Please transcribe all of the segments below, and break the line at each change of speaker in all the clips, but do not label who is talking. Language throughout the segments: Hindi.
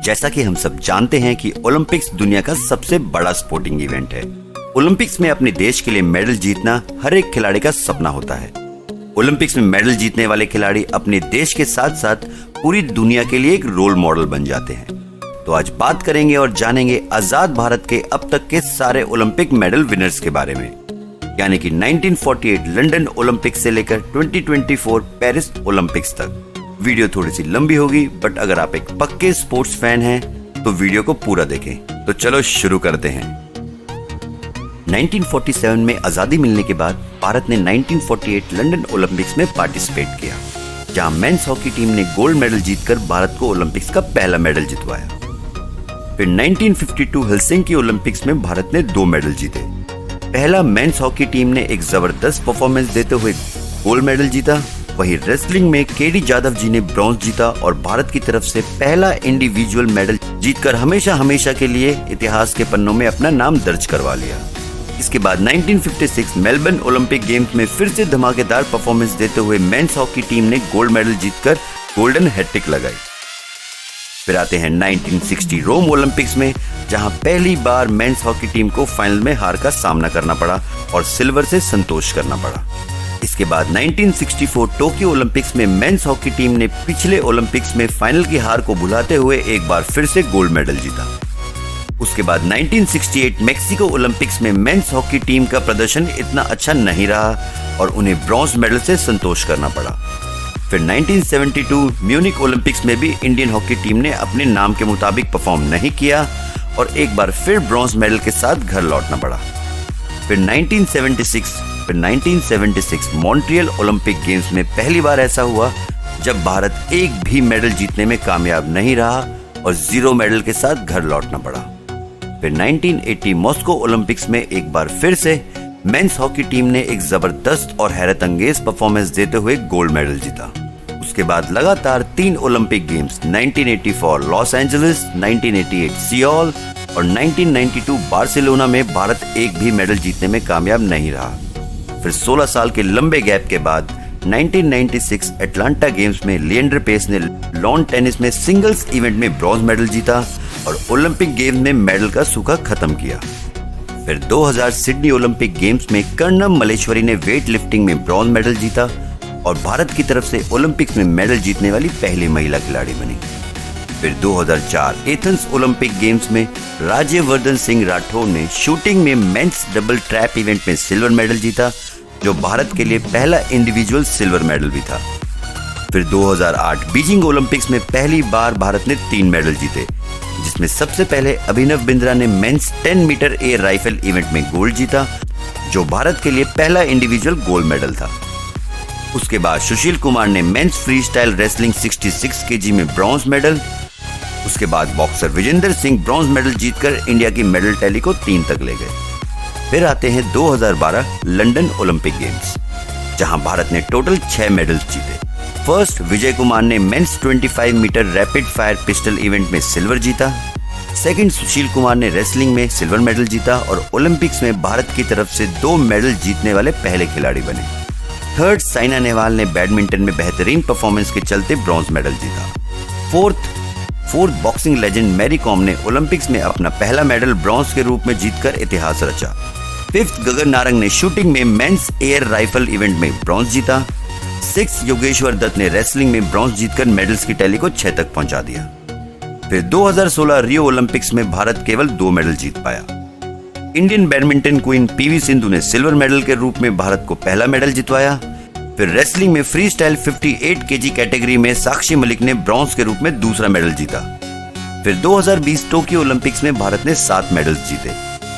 जैसा कि हम सब जानते हैं कि ओलंपिक्स दुनिया का सबसे बड़ा स्पोर्टिंग इवेंट है। ओलंपिक्स में अपने देश के लिए मेडल जीतना हर एक खिलाड़ी का सपना होता है। ओलंपिक्स में मेडल जीतने वाले खिलाड़ी अपने देश के साथ साथ पूरी दुनिया के लिए एक रोल मॉडल बन जाते हैं। तो आज बात करेंगे और जानेंगे आजाद भारत के अब तक के सारे ओलंपिक मेडल विनर्स के बारे में, यानी कि 1948 लंदन ओलंपिक्स से लेकर 2024 पेरिस ओलंपिक्स तक। वीडियो थोड़ी सी लंबी होगी, बट अगर आप एक पक्के स्पोर्ट्स फैन हैं तो वीडियो को पूरा देखें। तो चलो शुरू करते हैं। 1947 में आजादी मिलने के बाद भारत ने 1948 लंदन ओलंपिक्स में पार्टिसिपेट किया, जहां मेंस हॉकी टीम ने गोल्ड मेडल जीतकर भारत को ओलंपिक्स का पहला मेडल जितवाया। फिर 1952 हेलसिंकी ओलंपिक्स में भारत ने 2 मेडल जीते। पहला मेंस हॉकी टीम ने एक जबरदस्त परफॉर्मेंस देते हुए गोल्ड मेडल जीता। वहीं रेसलिंग में केडी जाधव जी ने ब्रॉन्ज जीता और भारत की तरफ से पहला इंडिविजुअल मेडल जीतकर हमेशा के लिए इतिहास के पन्नों में अपना नाम दर्ज करवा लिया। इसके बाद 1956 मेलबर्न ओलंपिक गेम्स में फिर से धमाकेदार परफॉर्मेंस देते हुए मेंस हॉकी टीम ने गोल्ड मेडल जीतकर गोल्डन हैट्रिक लगाई। फिर आते हैं 1960 रोम ओलंपिक्स में, जहां पहली बार मेंस हॉकी टीम को फाइनल में हार का सामना करना पड़ा और सिल्वर से संतोष करना पड़ा। इसके बाद 1964 टोक्यो ओलंपिक्स में मेंस हॉकी टीम ने पिछले ओलंपिक्स में फाइनल की हार को भुलाते हुए एक बार फिर से गोल्ड मेडल जीता। उसके बाद 1968 मेक्सिको ओलंपिक्स में मेंस हॉकी टीम का प्रदर्शन इतना अच्छा नहीं रहा और उन्हें ब्रॉन्ज मेडल से संतोष करना पड़ा। फिर 1972 म्यूनिक ओलंपिक्स में भी इंडियन हॉकी टीम ने अपने नाम के मुताबिक परफॉर्म नहीं किया और एक बार फिर ब्रॉन्ज मेडल के साथ घर लौटना पड़ा। फिर 1976 मॉन्ट्रियल ओलंपिक गेम्स में पहली बार ऐसा हुआ जब भारत एक भी मेडल जीतने में कामयाब नहीं रहा और 0 मेडल के साथ घर लौटना पड़ा। फिर 1980 मॉस्को ओलंपिक्स में एक बार फिर से मेंस हॉकी टीम ने एक जबरदस्त और हैरत अंगेज परफॉर्मेंस देते हुए गोल्ड मेडल जीता। उसके बाद लगातार 3 Olympic games 1984 Los Angeles, 1988 Seoul और 1992 बार्सिलोना में भारत एक भी मेडल जीतने में कामयाब नहीं रहा। फिर 16 साल के लंबे गैप के बाद 1996 एटलांटा गेम्स में लिएंडर पेस ने लॉन टेनिस में सिंगल्स इवेंट में ब्रॉन्ज मेडल जीता और ओलंपिक गेम्स में मेडल का सूखा खत्म किया। फिर 2000 सिडनी ओलंपिक गेम्स में कर्णम मलेश्वरी ने वेट लिफ्टिंग में ब्रॉन्ज मेडल जीता और भारत की तरफ से ओलंपिक्स में मेडल जीतने वाली पहली महिला खिलाड़ी बनी। फिर 2004 एथेंस ओलंपिक गेम्स में राज्यवर्धन सिंह राठौर ने शूटिंग में मेंस डबल ट्रैप इवेंट में सिल्वर मेडल जीता, जो भारत के लिए पहला इंडिविजुअल सिल्वर मेडल भी था। फिर 2008 बीजिंग ओलंपिक्स में पहली बार भारत ने 3 मेडल जीते, जिसमें सबसे पहले अभिनव बिंद्रा ने men's 10 metre air rifle event में गोल्ड जीता, जो भारत के लिए पहला इंडिविजुअल गोल्ड मेडल था। उसके बाद सुशील कुमार ने men's freestyle wrestling 66 KG में ब्रॉन्ज मेडल। उसके बाद boxer Vijender Singh bronze medal जीतकर इंडिया की मेडल टैली को 3 तक ले गए। फिर आते हैं 2012 लंदन ओलंपिक गेम्स, जहां भारत ने टोटल 6 मेडल्स जीते। फर्स्ट विजय कुमार ने men's 25 metre rapid fire pistol event में सिल्वर जीता। सेकंड सुशील कुमार ने रेसलिंग में सिल्वर मेडल जीता और ओलंपिक्स में भारत की तरफ से 2 मेडल जीतने वाले पहले खिलाड़ी बने। थर्ड साइना नेहवाल ने बैडमिंटन में बेहतरीन परफॉर्मेंस के चलते ब्रॉन्ज मेडल जीता। Fourth boxing legend Mary Kom ने ओलंपिक्स में अपना पहला मेडल ब्रॉन्ज के रूप में जीतकर इतिहास रचा। फिफ्थ गगन नारंग ने शूटिंग में मेंस एयर राइफल इवेंट में ब्रॉन्ज जीता। 6 योगेश्वर दत्त ने रेसलिंग में ब्रॉन्ज जीतकर मेडल्स की टैली को 6 तक पहुंचा दिया। फिर 2016 रियो ओलंपिक्स में भारत केवल 2 मेडल जीत पाया। Indian badminton queen PV Sindhu ने सिल्वर मेडल के रूप में भारत को पहला मेडल जितवाया। फिर रेसलिंग में फ्री स्टाइल 58 केजी कैटेगरी में साक्षी मलिक ने ब्रॉन्ज के रूप में दूसरा मेडल जीता। फिर 2020 टोक्यो ओलंपिक्स में भारत ने 7 मेडल्स जीते,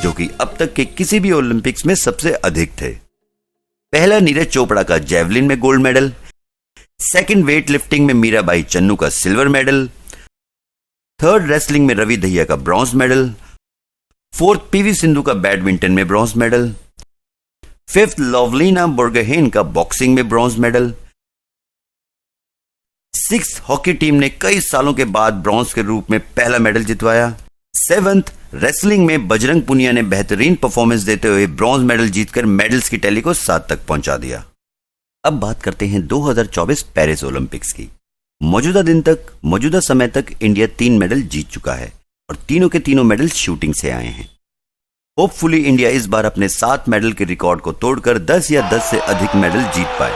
जो कि अब तक के किसी भी ओलंपिक्स में सबसे अधिक थे। पहला नीरज चोपड़ा का जेवलिन में gold medal, second weight lifting में मीराबाई चन्नू का सिल्वर मेडल, थर्ड रेसलिंग में रवि दहिया का bronze medal, fourth PV Sindhu का बैडमिंटन में bronze medal, fifth Lovlina Borgohain का बॉक्सिंग में bronze medal, 6th hockey team ने कई सालों के बाद ब्रॉन्ज के रूप में पहला मेडल जितवाया। 7th रेसलिंग में बजरंग पुनिया ने बेहतरीन परफॉर्मेंस देते हुए ब्रॉन्ज मेडल जीतकर मेडल्स की टैली को 7 तक पहुंचा दिया। अब बात करते हैं 2024 पेरिस ओलंपिक्स की, मौजूदा समय तक इंडिया 3 मेडल जीत चुका है और तीनों के तीनों मेडल शूटिंग से आए हैं। होपफुली इंडिया इस बार अपने 7 मेडल के रिकॉर्ड को तोड़कर 10 या 10 से अधिक मेडल जीत पाए।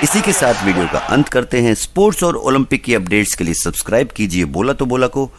इसी के साथ वीडियो का अंत करते हैं। स्पोर्ट्स और ओलंपिक की अपडेट्स के लिए सब्सक्राइब कीजिए बोला तो बोला को